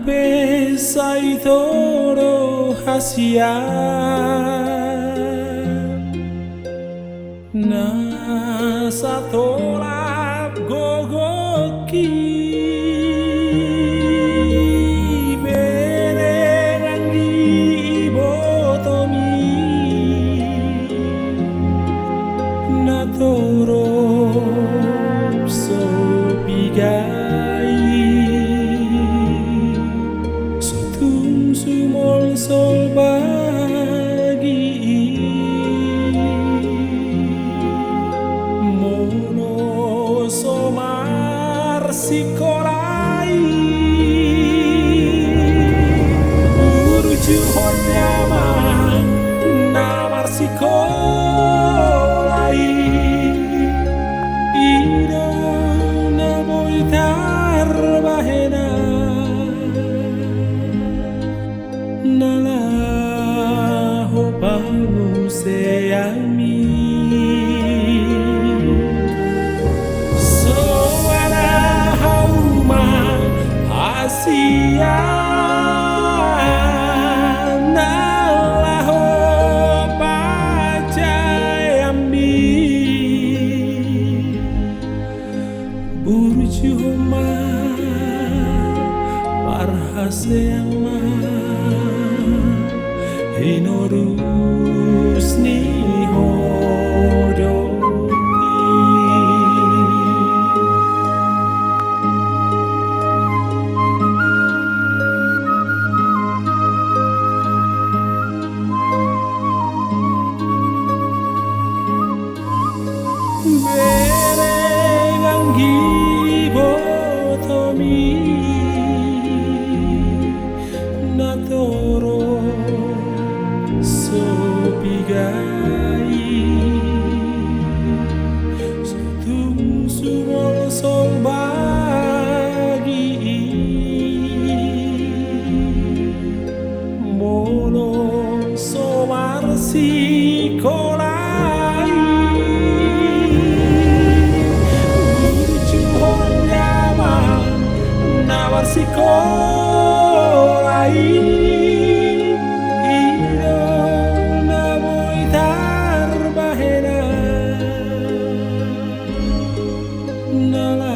pesai toro hasia na satola gogoki berengi botomi na toro so bigai sumol sol bagi mono somar sikolai uruju honyama namar sikolai ida na boitar bahena nala ho bangu seami so ana hauma asia nala ho pacayami burju homa parhaseama Hinorus ni hodoki berengangi botomi natoro so bigai sutung sumol sol bagi mono somar sikolai burju honyama nawar sikolai nala